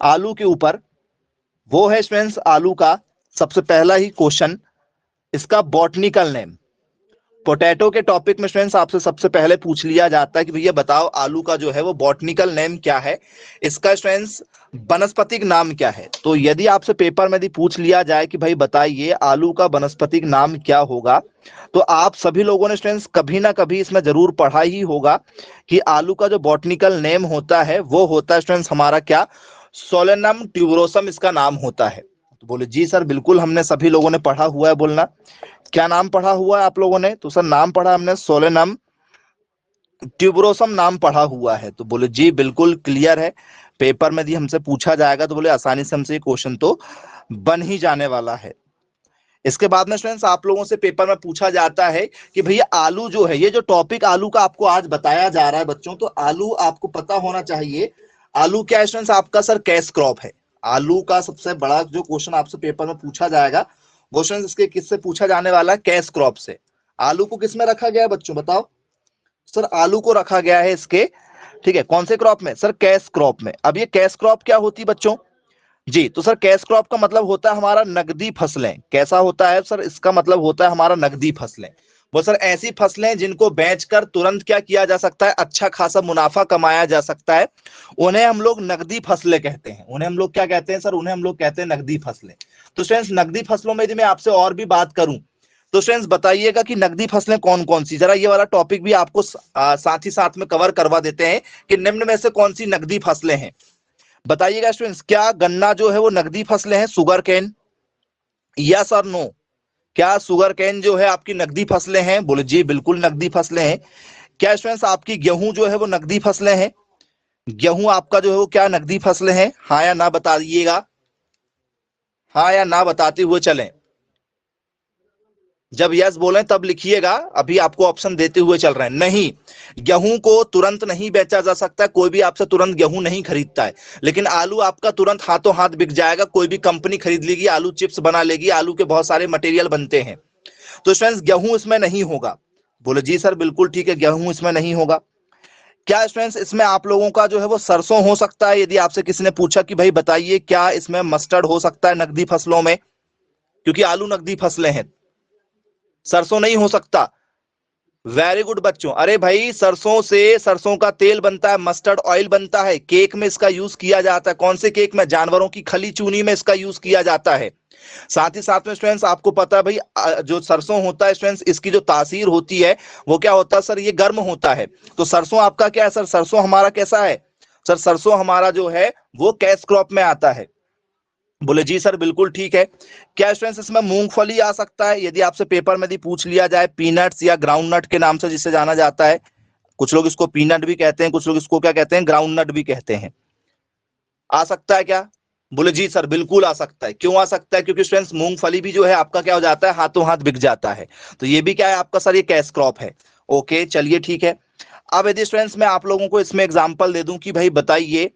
आलू के ऊपर, वो है स्टूडेंट्स आलू का सबसे पहला ही क्वेश्चन, इसका बॉटनिकल नेम। पोटैटो के टॉपिक में स्टूडेंट्स आपसे सबसे पहले पूछ लिया जाता है कि भैया बताओ आलू का जो है वो बॉटनिकल नेम क्या है, इसका स्टूडेंट्स वनस्पतिक नाम क्या है। तो यदि आपसे पेपर में यदि पूछ लिया जाए कि भाई बताइए आलू का वनस्पतिक नाम क्या होगा, तो आप सभी लोगों ने स्टूडेंट्स कभी ना कभी इसमें जरूर पढ़ा ही होगा कि आलू का जो बॉटनिकल नेम होता है वो होता है स्टूडेंट्स हमारा क्या, सोलेनम ट्यूबरोसम इसका नाम होता है। तो बोले जी सर बिल्कुल हमने सभी लोगों ने पढ़ा हुआ है, बोलना क्या नाम पढ़ा हुआ है आप लोगों ने। तो सर नाम पढ़ा हमने सोलेनम ट्यूबरोसम नाम पढ़ा हुआ है। तो बोले जी बिल्कुल क्लियर है, पेपर में यदि हमसे पूछा जाएगा तो बोले आसानी से हमसे ये क्वेश्चन तो बन ही जाने वाला है। इसके बाद में स्टूडेंट्स आप लोगों से पेपर में पूछा जाता है कि भैया आलू जो है, ये जो टॉपिक आलू का आपको आज बताया जा रहा है बच्चों, तो आलू आपको पता होना चाहिए आलू क्या है स्टूडेंट्स आपका, सर कैश क्रॉप है। आलू का सबसे बड़ा जो क्वेश्चन आपसे पेपर में पूछा जाएगा वो स्टूडेंट्स इसके किससे पूछा जाने वाला है, कैश क्रॉप से। आलू को किस में रखा गया है बच्चों बताओ। सर आलू को रखा गया है इसके, ठीक है, कौन से क्रॉप में, सर कैश क्रॉप में। अब ये कैश क्रॉप क्या होती है बच्चों जी, तो सर कैश क्रॉप का मतलब होता है हमारा नकदी फसलें। कैसा होता है सर, इसका मतलब होता है हमारा नकदी फसलें। वो सर ऐसी फसलें जिनको बेचकर तुरंत क्या किया जा सकता है, अच्छा खासा मुनाफा कमाया जा सकता है, उन्हें हम लोग नकदी फसलें कहते हैं। उन्हें हम लोग क्या कहते हैं सर, उन्हें हम लोग कहते हैं नकदी फसलें। तो स्टूडेंट्स नकदी फसलों में यदि मैं आपसे और भी बात करूं तो स्टूडेंट्स बताइएगा कि नकदी फसलें कौन कौन सी, जरा ये वाला टॉपिक भी आपको साथ ही साथ में कवर करवा देते हैं कि निम्न में से कौन सी नकदी फसलें हैं। बताइएगा स्टूडेंट्स, क्या गन्ना जो है वो नकदी फसलें हैं, शुगर कैन, यस और नो। क्या शुगर कैन जो है आपकी नकदी फसलें हैं, बोले जी बिल्कुल नकदी फसलें हैं। क्या स्टूडेंट्स आपकी गेहूं जो है वो नकदी फसलें हैं, गेहूं आपका जो है वो क्या नकदी फसलें हैं, हाँ या ना बताइएगा, हाँ या ना बताते हुए चलें। जब यस बोलें तब लिखिएगा, अभी आपको ऑप्शन देते हुए चल रहे हैं। नहीं, गेहूं को तुरंत नहीं बेचा जा सकता, कोई भी आपसे तुरंत गेहूं नहीं खरीदता है, लेकिन आलू आपका तुरंत हाथों हाथ बिक जाएगा। कोई भी कंपनी खरीद लेगी, आलू चिप्स बना लेगी, आलू के बहुत सारे मटेरियल बनते हैं। तो स्टूडेंट्स गेहूं इसमें नहीं होगा। बोले जी सर बिल्कुल ठीक है, गेहूं इसमें नहीं होगा। क्या स्टूडेंट्स इसमें आप लोगों का जो है वो सरसों हो सकता है, यदि आपसे किसी ने पूछा कि भाई बताइए क्या इसमें मस्टर्ड हो सकता है नकदी फसलों में, क्योंकि आलू नकदी फसलें हैं, सरसों नहीं हो सकता। वेरी गुड बच्चों, अरे भाई सरसों से सरसों का तेल बनता है, मस्टर्ड ऑयल बनता है, केक में इसका यूज किया जाता है। कौन से केक में, जानवरों की खली चूनी में इसका यूज किया जाता है। साथ ही साथ में स्टूडेंट्स आपको पता है भाई जो सरसों होता है स्टूडेंट्स, इसकी जो तासीर होती है वो क्या होता है सर, ये गर्म होता है। तो सरसों आपका क्या है सर, सरसों हमारा कैसा है सर, सरसों हमारा जो है वो कैश क्रॉप में आता है। बोले जी सर बिल्कुल ठीक है। क्या स्टूडेंट्स इसमें मूंगफली आ सकता है, यदि आपसे पेपर में यदि पूछ लिया जाए, पीनट्स या ग्राउंड नट के नाम से जिसे जाना जाता है, कुछ लोग इसको पीनट भी कहते हैं, कुछ लोग इसको क्या कहते हैं, ग्राउंड नट भी कहते हैं, आ सकता है क्या। बोले जी सर बिल्कुल आ सकता है। क्यों आ सकता है, क्योंकि स्टूडेंट्स मूंगफली भी जो है आपका क्या हो जाता है, हाथों हाथ बिक जाता है। तो ये भी क्या है आपका सर, ये कैश क्रॉप है। ओके चलिए ठीक है। अब यदि स्टूडेंट्स मैं आप लोगों को इसमें एग्जांपल दे दूं कि भाई बताइए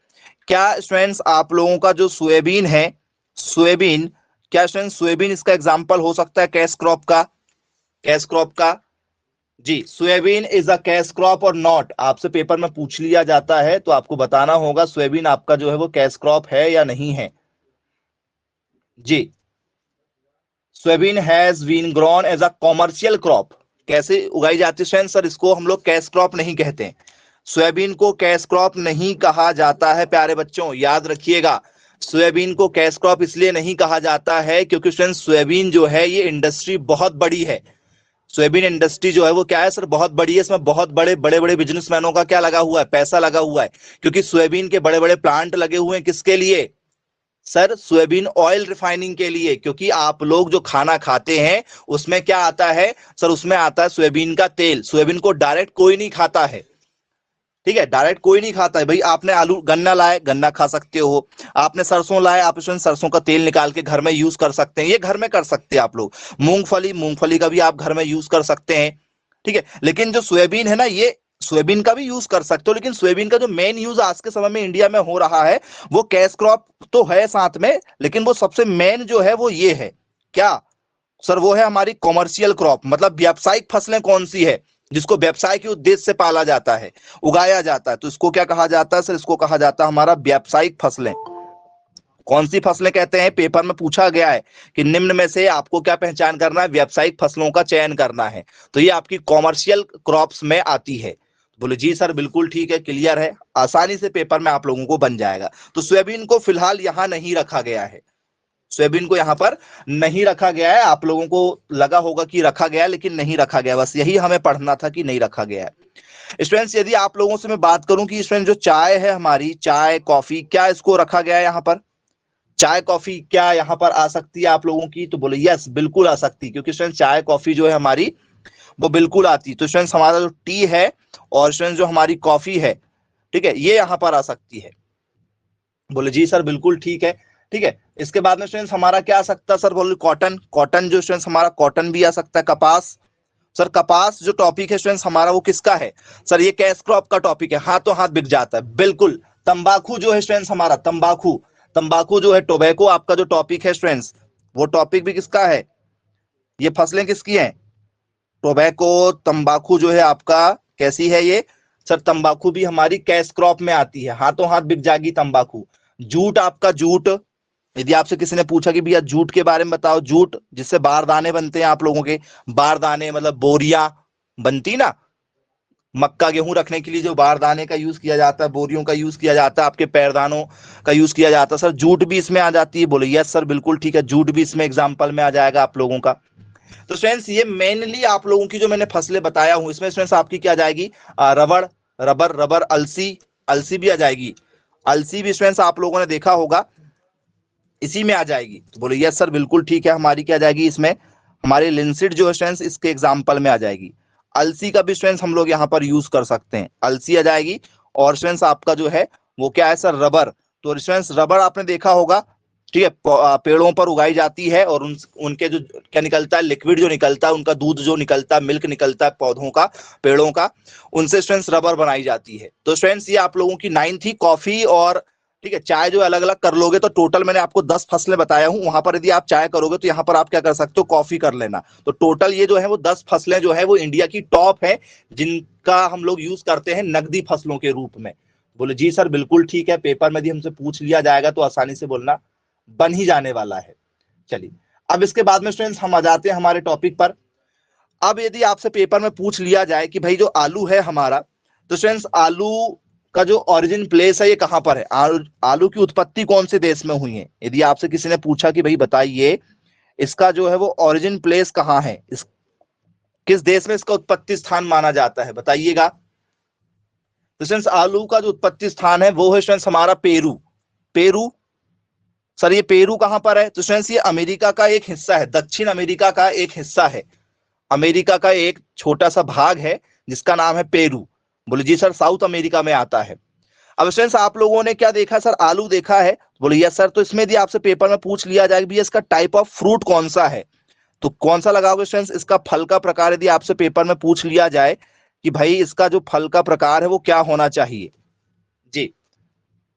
क्या स्टूडेंट्स आप लोगों का जो सोयाबीन है, सोयाबीन, क्या स्टूडेंट्स सोयाबीन इसका एग्जांपल हो सकता है कैश क्रॉप का, कैश क्रॉप का जी, soybean is a cash crop और नॉट। आपसे पेपर में पूछ लिया जाता है तो आपको बताना होगा सोयाबीन आपका जो है वो कैश क्रॉप है या नहीं है जी। Soybean has been grown as a commercial crop, कैसे उगाई जाती है सर, इसको हम लोग कैश क्रॉप नहीं कहते हैं। सोयाबीन को कैश क्रॉप नहीं कहा जाता है प्यारे बच्चों, याद रखिएगा। सोयाबीन को कैश क्रॉप इसलिए नहीं कहा जाता है क्योंकि स्टूडेंट सोयाबीन जो है ये इंडस्ट्री बहुत बड़ी है। सोयाबीन इंडस्ट्री जो है वो क्या है सर, बहुत बड़ी है, इसमें बहुत बड़े बड़े बड़े बिजनेसमैनों का क्या लगा हुआ है, पैसा लगा हुआ है। क्योंकि सोयाबीन के बड़े बड़े प्लांट लगे हुए हैं, किसके लिए सर, सोयाबीन ऑयल रिफाइनिंग के लिए। क्योंकि आप लोग जो खाना खाते हैं उसमें क्या आता है सर, उसमें आता है सोयाबीन का तेल। सोयाबीन को डायरेक्ट कोई नहीं खाता है, ठीक है, डायरेक्ट कोई नहीं खाता है। भाई आपने आलू गन्ना लाए, गन्ना खा सकते हो, आपने सरसों लाए, आप उसमें सरसों का तेल निकाल के घर में यूज कर सकते हैं, ये घर में कर सकते हैं आप लोग। मूंगफली, मूंगफली का भी आप घर में यूज कर सकते हैं, ठीक है। लेकिन जो सोयाबीन है ना, ये सोयाबीन का भी यूज कर सकते हो, लेकिन सोयाबीन का जो मेन यूज आज के समय में इंडिया में हो रहा है वो कैश क्रॉप तो है साथ में, लेकिन वो सबसे मेन जो है वो ये है क्या सर, वो है हमारी कॉमर्शियल क्रॉप। मतलब व्यावसायिक फसलें कौन सी है, जिसको व्यवसाय के उद्देश्य से पाला जाता है, उगाया जाता है, तो इसको क्या कहा जाता है सर, इसको कहा जाता है हमारा व्यावसायिक फसलें। कौन सी फसलें कहते हैं? पेपर में पूछा गया है कि निम्न में से आपको क्या पहचान करना है, व्यावसायिक फसलों का चयन करना है। तो ये आपकी कॉमर्शियल क्रॉप्स में आती है। बोले जी सर बिल्कुल ठीक है, क्लियर है, आसानी से पेपर में आप लोगों को बन जाएगा। तो सोयाबीन को फिलहाल यहां नहीं रखा गया है, सोयाबीन को यहां पर नहीं रखा गया है। आप लोगों को लगा होगा कि रखा गया, लेकिन नहीं रखा गया, बस यही हमें पढ़ना था कि नहीं रखा गया है। स्टूडेंट्स यदि आप लोगों से मैं बात करूं कि स्टूडेंट जो चाय है हमारी, चाय कॉफी, क्या इसको रखा गया है यहाँ पर? चाय कॉफी क्या यहाँ पर आ सकती है आप लोगों की? तो बोले यस बिल्कुल आ सकती है, क्योंकि स्टूडेंट चाय कॉफी जो है हमारी वो बिल्कुल आती है। तो स्टूडेंट्स हमारा जो टी है और स्टूडेंट्स जो हमारी कॉफी है, ठीक है, ये यहाँ पर आ सकती है। बोले जी सर बिल्कुल ठीक है। ठीक है, इसके बाद में स्टूडेंट्स हमारा क्या आ सकता है सर? बोले कॉटन, कॉटन जो स्टूडेंट्स हमारा कॉटन भी आ सकता है। कपास, सर कपास जो टॉपिक है स्टूडेंट्स हमारा वो किसका है? सर ये कैश क्रॉप का टॉपिक है, हाथों हाथ बिक जाता है, बिल्कुल। तंबाकू जो है स्टूडेंट्स हमारा, तंबाकू, तंबाकू जो है टोबैको आपका जो टॉपिक है स्टूडेंट्स, वो टॉपिक भी किसका है? ये फसलें किसकी हैं? टोबैको, तंबाकू जो है आपका कैसी है ये? सर तंबाकू भी हमारी कैश क्रॉप में आती है, हाथों हाथ बिक जाएगी तंबाकू। जूट आपका, जूट, यदि आपसे किसी ने पूछा कि भैया जूट के बारे में बताओ, जूट जिससे बारदाने बनते हैं आप लोगों के, बारदाने मतलब बोरियां बनती ना, मक्का गेहूं रखने के लिए जो बारदाने का यूज किया जाता है, बोरियों का यूज किया जाता है, आपके पैरदानों का यूज किया जाता है। सर जूट भी इसमें आ जाती है? बोले यस सर बिल्कुल ठीक है, जूट भी इसमें एग्जाम्पल में आ जाएगा आप लोगों का। तो स्टूडेंट्स ये मेनली आप लोगों की जो मैंने फसलें बताया हूं, इसमें स्टूडेंट्स आपकी क्या जाएगी? रबड़, रबर, रबर, अलसी, अलसी भी आ जाएगी। अलसी भी स्टूडेंट्स आप लोगों ने देखा होगा इसी में आ जाएगी। तो बोले यस सर बिल्कुल ठीक है, हमारी क्या जाएगी इसमें? हमारी लिंसिड जो है स्टूडेंट्स इसके एग्जाम्पल में आ जाएगी। अलसी का भी स्टूडेंट्स हम लोग यहाँ पर यूज कर सकते हैं, अलसी आ जाएगी। और स्टूडेंट्स आपका जो है वो क्या है सर? रबर। तो स्टूडेंट्स रबर आपने देखा होगा, ठीक है, पेड़ों पर उगाई जाती है और उनके जो क्या निकलता है, लिक्विड जो निकलता है, उनका दूध जो निकलता है, मिल्क निकलता है पौधों का, पेड़ों का, उनसे स्टूडेंट्स रबर बनाई जाती है। तो स्टूडेंट्स ये आप लोगों की 9 थी। कॉफी और ठीक है चाय जो अलग अलग कर लोगे तो टोटल मैंने आपको 10 फसलें बताया हूं, वहां पर यदि आप चाय करोगे तो यहाँ पर आप क्या कर सकते हो? कॉफी कर लेना। तो टोटल ये जो है वो 10 फसलें जो है वो इंडिया की टॉप है, जिनका हम लोग यूज करते हैं नकदी फसलों के रूप में। बोले जी सर बिल्कुल ठीक है, पेपर में यदि हमसे पूछ लिया जाएगा तो आसानी से बोलना बन ही जाने वाला है। चलिए अब इसके बाद में स्टूडेंट्स हम आ जाते हैं हमारे टॉपिक पर। अब यदि आपसे पेपर में पूछ लिया जाए कि भाई जो आलू है हमारा, तो स्टूडेंट्स आलू का जो ओरिजिन प्लेस है ये कहां पर है? आलू की उत्पत्ति कौन से देश में हुई है? यदि आपसे किसी ने पूछा कि भाई बताइए इसका जो है वो ओरिजिन प्लेस कहां है, किस देश में इसका उत्पत्ति स्थान माना जाता है, बताइएगा। तो स्टूडेंट्स आलू का जो उत्पत्ति स्थान है वो है स्टूडेंट्स हमारा पेरू। पेरू, सर ये पेरू कहां पर है? तो स्टूडेंट्स ये अमेरिका का एक हिस्सा है, दक्षिण अमेरिका का एक हिस्सा है, अमेरिका का एक छोटा सा भाग है जिसका नाम है पेरू। बोले जी सर साउथ अमेरिका में आता है। अब स्टूडेंट्स आप लोगों ने क्या देखा सर? आलू देखा है, बोले यस सर। तो इसमें यदि आपसे पेपर में पूछ लिया जाए कि इसका टाइप ऑफ फ्रूट कौन सा है, तो कौन सा लगाओगे स्टूडेंट्स? इसका फल का प्रकार यदि आपसे पेपर में पूछ लिया जाए कि भाई इसका जो फल का प्रकार है वो क्या होना चाहिए, जी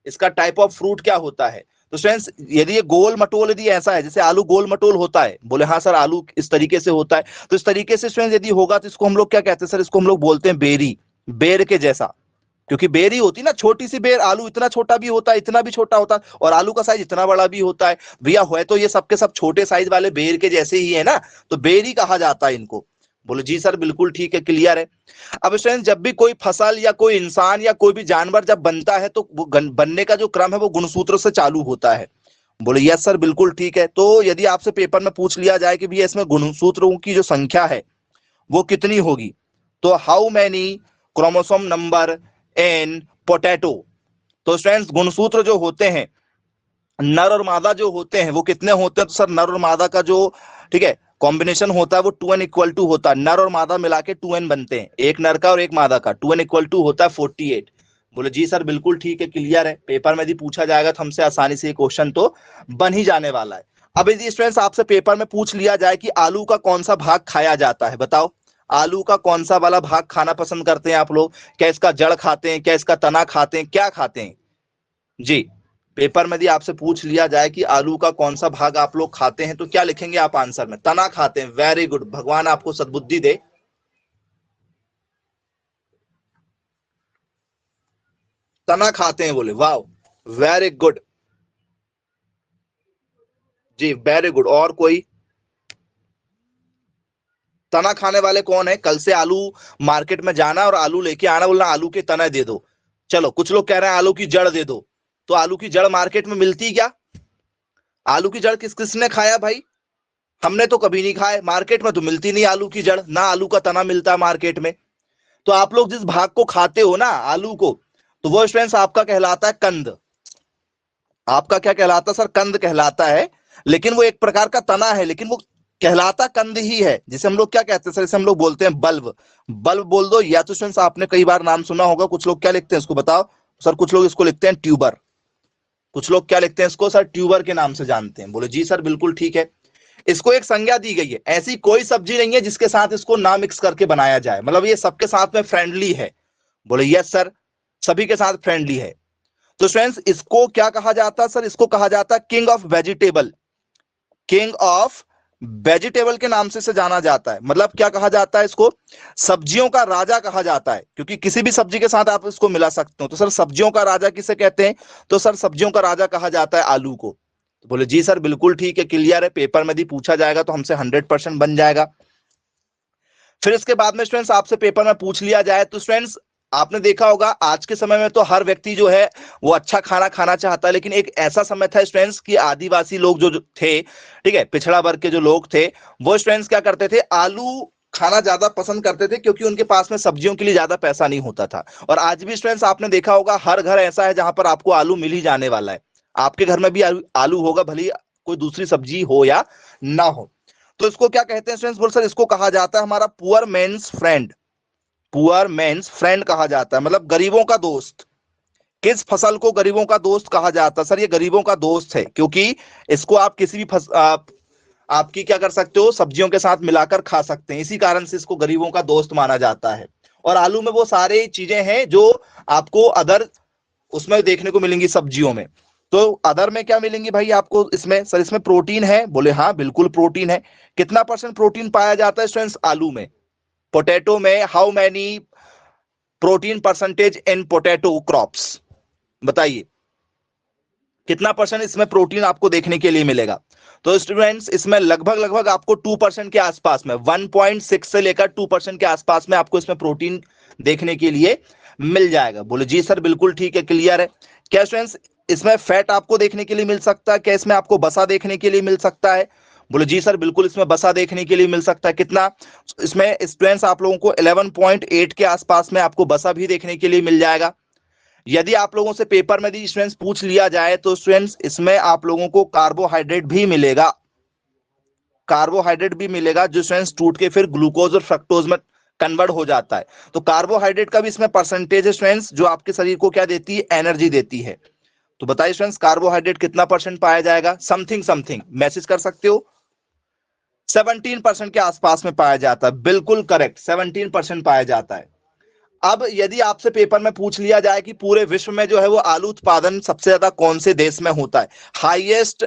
इसका टाइप ऑफ फ्रूट क्या होता है? तो स्टूडेंट्स यदि ये गोल मटोल यदि ऐसा है, जैसे आलू गोल मटोल होता है, बोले हाँ सर आलू इस तरीके से होता है, तो इस तरीके से स्टूडेंट्स यदि होगा तो इसको हम लोग क्या कहते हैं सर? इसको हम लोग बोलते हैं बेरी, बेर के जैसा। क्योंकि बेरी होती ना छोटी सी बेर, आलू इतना छोटा भी होता है, इतना भी छोटा होता है, और आलू का साइज इतना बड़ा भी होता है। भैया है तो ये सबके सब छोटे साइज वाले बेर के जैसे ही है ना, तो बेरी कहा जाता है इनको। बोले जी सर बिल्कुल ठीक है, क्लियर है। अब स्टूडेंट जब भी कोई फसल या कोई इंसान या कोई भी जानवर जब बनता है तो वो बनने का जो क्रम है वो गुणसूत्र से चालू होता है। बोले यस सर बिल्कुल ठीक है। तो यदि आपसे पेपर में पूछ लिया जाए कि भैया इसमें गुणसूत्रों की जो संख्या है वो कितनी होगी, तो how many chromosome number in potato? तो स्टूडेंट्स गुणसूत्र जो होते हैं, नर और मादा जो होते हैं वो कितने होते हैं? तो सर नर और मादा का जो ठीक है कॉम्बिनेशन होता है वो 2n=2 होता है, नर और मादा मिला के 2n बनते हैं, एक नर का और एक मादा का 2n=2 होता है 48। बोले जी सर बिल्कुल ठीक है, क्लियर है, पेपर में यदि पूछा जाएगा तो हमसे आसानी से ये क्वेश्चन तो बन ही जाने वाला है। अब यदि स्टूडेंट्स आपसे पेपर में पूछ लिया जाए कि आलू का कौन सा भाग खाया जाता है, बताओ आलू का कौन सा वाला भाग खाना पसंद करते हैं आप लोग? क्या इसका जड़ खाते हैं, क्या इसका तना खाते हैं, क्या खाते हैं जी? पेपर में यदि आपसे पूछ लिया जाए कि आलू का कौन सा भाग आप लोग खाते हैं तो क्या लिखेंगे आप आंसर में? तना खाते हैं, वेरी गुड, भगवान आपको सद्बुद्धि दे। तना खाते हैं, बोले वाह, वेरी गुड। जी वेरी गुड। और कोई? तना खाने वाले कौन है? कल से आलू मार्केट में जाना और आलू लेके आना, बोलना आलू के तना दे दो। चलो कुछ लोग कह रहे हैं आलू की जड़ दे दो, तो आलू की जड़ मार्केट में मिलती क्या? आलू की जड़ किस किसने खाया भाई? हमने तो कभी नहीं खाए। मार्केट में तो मिलती नहीं आलू की जड़, ना आलू का तना मिलता है मार्केट में। तो आप लोग जिस भाग को खाते हो ना आलू को, तो वो स्टूडेंट्स आपका कहलाता है कंद। आपका क्या कहलाता है सर? कंद कहलाता है। लेकिन वो एक प्रकार का तना है, लेकिन वो कहलाता कंद ही है। जिसे हम लोग क्या कहते हैं सर? इसे हम लोग बोलते हैं बल्ब। बल्ब बोल दो, या तो स्टूडेंट्स आपने कई बार नाम सुना होगा, कुछ लोग क्या लिखते हैं इसको बताओ सर? कुछ लोग इसको लिखते हैं ट्यूबर। कुछ लोग क्या लिखते हैं इसको सर? ट्यूबर के नाम से जानते हैं। बोले जी सर बिल्कुल ठीक है। इसको एक संज्ञा दी गई है, ऐसी कोई सब्जी नहीं है जिसके साथ इसको ना मिक्स करके बनाया जाए, मतलब ये सबके साथ में फ्रेंडली है। बोले यस सर, सभी के साथ फ्रेंडली है। तो फ्रेंड्स इसको क्या कहा जाता है सर? इसको कहा जाता है king of vegetable. King of vegetable के नाम से जाना जाता है। मतलब क्या कहा जाता है इसको? सब्जियों का राजा कहा जाता है, क्योंकि किसी भी सब्जी के साथ आप इसको मिला सकते हो। तो सर सब्जियों का राजा किसे कहते हैं? तो सर सब्जियों का राजा कहा जाता है आलू को। तो बोले जी सर बिल्कुल ठीक है, क्लियर है, पेपर में यदि पूछा जाएगा तो हमसे 100% बन जाएगा। फिर इसके बाद में स्टूडेंट्स आपसे पेपर में पूछ लिया जाए तो स्टूडेंट्स आपने देखा होगा आज के समय में तो हर व्यक्ति जो है वो अच्छा खाना खाना चाहता है, लेकिन एक ऐसा समय था स्टूडेंट्स कि आदिवासी लोग जो थे, ठीक है, पिछड़ा वर्ग के जो लोग थे, वो स्टूडेंट्स क्या करते थे? आलू खाना ज्यादा पसंद करते थे, क्योंकि उनके पास में सब्जियों के लिए ज्यादा पैसा नहीं होता था। और आज भी स्टूडेंट्स आपने देखा होगा हर घर ऐसा है जहां पर आपको आलू मिल ही जाने वाला है। आपके घर में भी आलू होगा, भले कोई दूसरी सब्जी हो या ना हो। तो इसको क्या कहते हैं स्टूडेंट्स? बोल सर इसको कहा जाता है हमारा poor men's friend. Poor men's friend कहा जाता है, मतलब गरीबों का दोस्त। किस फसल को गरीबों का दोस्त कहा जाता है सर? ये गरीबों का दोस्त है, क्योंकि इसको आप किसी भी आपकी क्या कर सकते हो? सब्जियों के साथ मिलाकर खा सकते हैं, इसी कारण से इसको गरीबों का दोस्त माना जाता है। और आलू में वो सारे चीजें हैं जो आपको अदर उसमें देखने को मिलेंगी सब्जियों में। तो अदर में क्या मिलेंगी भाई आपको इसमें? सर इसमें प्रोटीन है। बोले हाँ बिल्कुल प्रोटीन है। कितना % प्रोटीन पाया जाता है स्टूडेंट्स आलू में? पोटैटो में how many protein percentage in potato crops? बताइए कितना % इसमें प्रोटीन आपको देखने के लिए मिलेगा? तो स्टूडेंट्स इसमें लगभग लगभग आपको 2% के आसपास में, 1.6 से लेकर 2% के आसपास में आपको इसमें प्रोटीन देखने के लिए मिल जाएगा। बोले जी सर बिल्कुल ठीक है, क्लियर है। क्या स्टूडेंट्स इसमें फैट आपको देखने के लिए मिल सकता है? क्या इसमें आपको बसा देखने के लिए मिल सकता है? बोले जी सर बिल्कुल इसमें बसा देखने के लिए मिल सकता है। कितना? इसमें स्टूडेंट्स आप लोगों को 11.8 के आसपास में आपको बसा भी देखने के लिए मिल जाएगा। यदि आप लोगों से पेपर में यदि स्टूडेंट्स पूछ लिया जाए तो स्टूडेंट्स इसमें आप लोगों को कार्बोहाइड्रेट भी मिलेगा। कार्बोहाइड्रेट भी मिलेगा जो स्टूडेंट्स टूट के फिर ग्लूकोज और फ्रक्टोज में कन्वर्ट हो जाता है। तो कार्बोहाइड्रेट का भी इसमें परसेंटेज है स्टूडेंट्स, जो आपके शरीर को क्या देती है? एनर्जी देती है। तो बताइए स्टूडेंट्स कार्बोहाइड्रेट कितना % पाया जाएगा? समथिंग समथिंग मैसेज कर सकते हो। 17% के आसपास में पाया जाता है। बिल्कुल करेक्ट, 17% पाया जाता है। अब यदि आपसे पेपर में पूछ लिया जाए कि पूरे विश्व में जो है वो आलू उत्पादन सबसे ज्यादा कौन से देश में होता है? Highest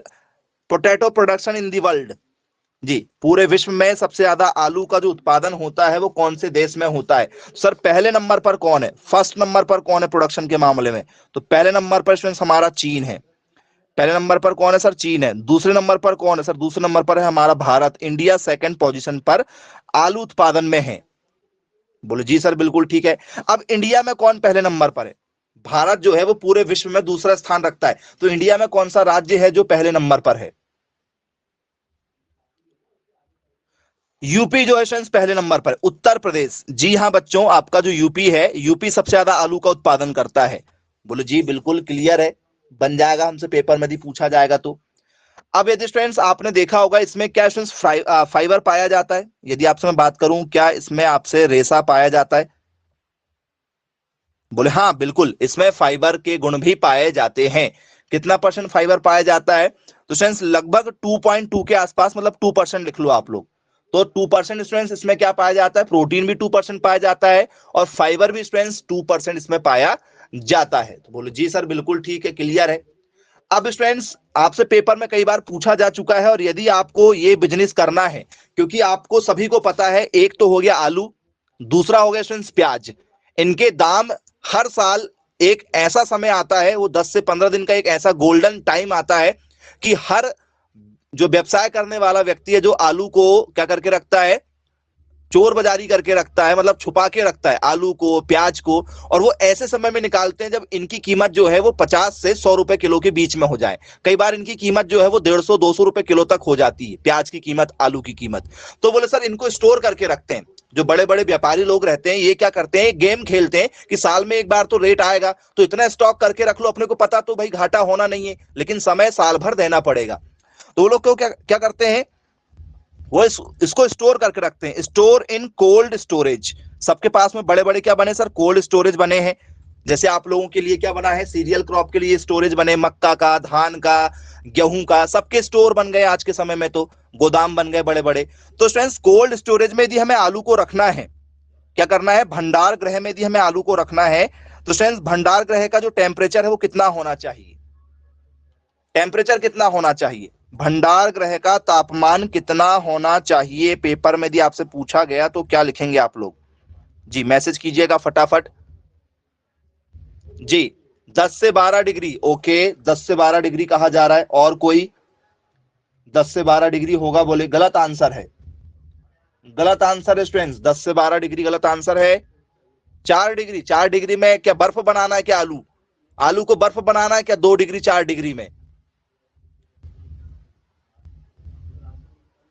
potato production in the world. जी, पूरे विश्व में सबसे ज्यादा आलू का जो उत्पादन होता है वो कौन से देश में होता है? सर पहले नंबर पर कौन है? फर्स्ट नंबर पर कौन है प्रोडक्शन के मामले में? तो पहले नंबर पर स्टूडेंट्स हमारा चीन है। पहले नंबर पर कौन है सर? चीन है। दूसरे नंबर पर कौन है सर? दूसरे नंबर पर है हमारा भारत। इंडिया सेकंड पोजीशन पर आलू उत्पादन में है। बोले जी सर बिल्कुल ठीक है। अब इंडिया में कौन पहले नंबर पर है? भारत जो है वो पूरे विश्व में दूसरा स्थान रखता है, तो इंडिया में कौन सा राज्य है जो पहले नंबर पर है? यूपी जो है फ्रेंड्स पहले नंबर पर। उत्तर प्रदेश, जी हाँ बच्चों, आपका जो यूपी है, यूपी सबसे ज्यादा आलू का उत्पादन करता है। बोले जी बिल्कुल क्लियर है, बन जाएगा हमसे पेपर में यदि पूछा जाएगा तो। अब यदि स्टूडेंट्स आपने देखा होगा इसमें क्या स्टूडेंट्स फाइबर पाया जाता है? यदि आपसे मैं बात करूं क्या इसमें आपसे रेशा पाया जाता है? बोले हाँ बिल्कुल, इसमें फाइबर के गुण भी पाए जाते हैं। कितना % फाइबर पाया जाता है? तो स्टूडेंट्स लगभग 2.2 के आसपास, मतलब 2% लिख लो आप लोग। तो 2% स्टूडेंट्स इसमें क्या पाया जाता है? प्रोटीन भी 2% पाया जाता है और फाइबर भी स्टूडेंट्स 2% इसमें पाया जाता है। तो बोलो जी सर बिल्कुल ठीक है, क्लियर है। अब स्टूडेंट्स आपसे पेपर में कई बार पूछा जा चुका है, और यदि आपको ये बिजनेस करना है, क्योंकि आपको सभी को पता है, एक तो हो गया आलू, दूसरा हो गया स्टूडेंट्स प्याज। इनके दाम हर साल एक ऐसा समय आता है, वो 10 से 15 दिन का एक ऐसा गोल्डन टाइम आता है कि हर जो व्यवसाय करने वाला व्यक्ति है, जो आलू को क्या करके रखता है, चोर बाजारी करके रखता है, मतलब छुपा के रखता है आलू को, प्याज को, और वो ऐसे समय में निकालते हैं जब इनकी कीमत जो है वो 50 से 100 रुपए किलो के बीच में हो जाए। कई बार इनकी कीमत जो है वो 150-200 रुपए किलो तक हो जाती है, प्याज की कीमत, आलू की कीमत। तो बोले सर इनको स्टोर करके रखते हैं। जो बड़े बड़े व्यापारी लोग रहते हैं ये क्या करते हैं, गेम खेलते हैं कि साल में एक बार तो रेट आएगा तो इतना स्टॉक करके रख लो, अपने को पता तो भाई घाटा होना नहीं है, लेकिन समय साल भर देना पड़ेगा। तो वो लोग क्या क्या करते हैं, वो इसको स्टोर करके रखते हैं, स्टोर इन कोल्ड स्टोरेज। सबके पास में बड़े बड़े क्या बने सर, कोल्ड स्टोरेज बने हैं। जैसे आप लोगों के लिए क्या बना है, सीरियल क्रॉप के लिए स्टोरेज बने, मक्का का, धान का, गेहूं का, सबके स्टोर बन गए आज के समय में, तो गोदाम बन गए बड़े बड़े। तो स्टूडेंट्स कोल्ड स्टोरेज में यदि हमें आलू को रखना है, क्या करना है, भंडार गृह में यदि हमें आलू को रखना है, तो स्टूडेंट्स भंडार गृह का जो टेम्परेचर है वो कितना होना चाहिए, टेम्परेचर कितना होना चाहिए, भंडार गृह का तापमान कितना होना चाहिए, पेपर में यदि आपसे पूछा गया तो क्या लिखेंगे आप लोग जी, मैसेज कीजिएगा फटाफट जी। 10 से 12 डिग्री, ओके 10 से 12 डिग्री कहा जा रहा है, और कोई 10 से 12 डिग्री होगा बोले, गलत आंसर है, गलत आंसर है स्टूडेंट्स, 10 से 12 डिग्री गलत आंसर है। 4 डिग्री, 4 डिग्री में क्या बर्फ बनाना है क्या, आलू, आलू को बर्फ बनाना है क्या 2 डिग्री 4 डिग्री में।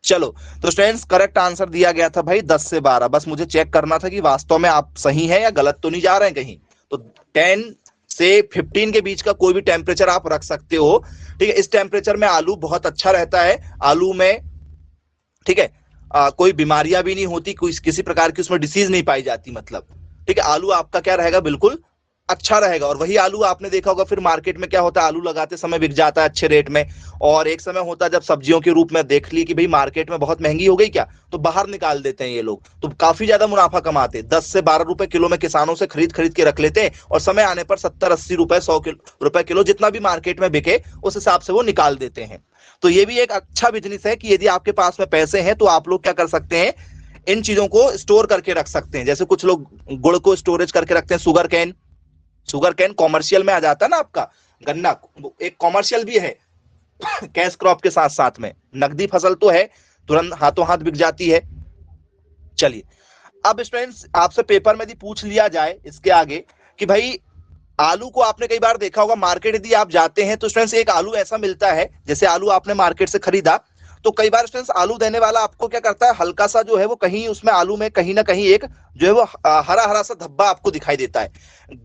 चलो तो स्टूडेंट्स करेक्ट आंसर दिया गया था भाई 10 से 12, बस मुझे चेक करना था कि वास्तव में आप सही है या गलत तो नहीं जा रहे हैं कहीं। तो 10 से 15 के बीच का कोई भी टेम्परेचर आप रख सकते हो, ठीक है। इस टेम्परेचर में आलू बहुत अच्छा रहता है, आलू में ठीक है कोई बीमारियां भी नहीं होती, कोई किसी प्रकार की उसमें डिसीज नहीं पाई जाती, मतलब ठीक है, आलू आपका क्या रहेगा, बिल्कुल अच्छा रहेगा। और वही आलू आपने देखा होगा फिर मार्केट में क्या होता है, आलू लगाते समय बिक जाता है अच्छे रेट में, और एक समय होता है जब सब्जियों के रूप में देख ली कि भाई मार्केट में बहुत महंगी हो गई क्या, तो बाहर निकाल देते हैं ये लोग, तो काफी ज्यादा मुनाफा कमाते हैं। 10 से 12 रुपए किलो में किसानों से खरीद खरीद के रख लेते हैं, और समय आने पर 70-80 रुपए 100 रुपए किलो जितना भी मार्केट में बिके उस हिसाब से वो निकाल देते हैं। तो ये भी एक अच्छा बिजनेस है कि यदि आपके पास में पैसे हैं तो आप लोग क्या कर सकते हैं, इन चीजों को स्टोर करके रख सकते हैं। जैसे कुछ लोग गुड़ को स्टोरेज करके रखते हैं, sugar cane, sugar cane commercial में आ जाता है ना आपका, गन्ना एक कॉमर्शियल भी है कैश क्रॉप के साथ साथ में, नकदी फसल तो है, तुरंत हाथों हाथ बिक जाती है। चलिए अब स्टूडेंट्स आपसे पेपर में यदि पूछ लिया जाए इसके आगे कि भाई आलू को आपने कई बार देखा होगा मार्केट यदि आप जाते हैं तो स्टूडेंट्स एक आलू ऐसा मिलता है, जैसे आलू आपने मार्केट से खरीदा तो कई बार स्टूडेंट्स आलू देने वाला आपको क्या करता है, हल्का सा जो है वो कहीं उसमें आलू में कहीं ना कहीं एक जो है वो हरा हरा सा धब्बा आपको दिखाई देता है,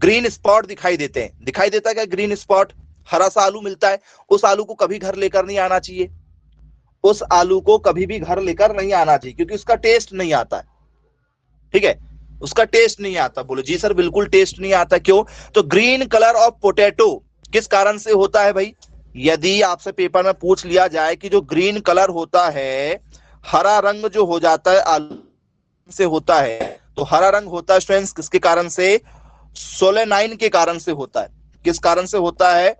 ग्रीन स्पॉट दिखाई देते हैं, दिखाई देता है क्या ग्रीन स्पॉट, हरा सा आलू मिलता है। उस आलू को कभी घर लेकर नहीं आना चाहिए, उस आलू को कभी भी घर लेकर नहीं आना चाहिए, क्योंकि उसका टेस्ट नहीं आता है, ठीक है, उसका टेस्ट नहीं आता। बोलो जी सर बिल्कुल टेस्ट नहीं आता, क्यों, तो ग्रीन कलर ऑफ पोटैटो किस कारण से होता है भाई, यदि आपसे पेपर में पूछ लिया जाए कि जो ग्रीन कलर होता है, हरा रंग जो हो जाता है आलू से होता है, तो हरा रंग होता है स्टूडेंट्स किसके कारण से, सोलेनाइन के कारण से होता है। किस कारण से होता है,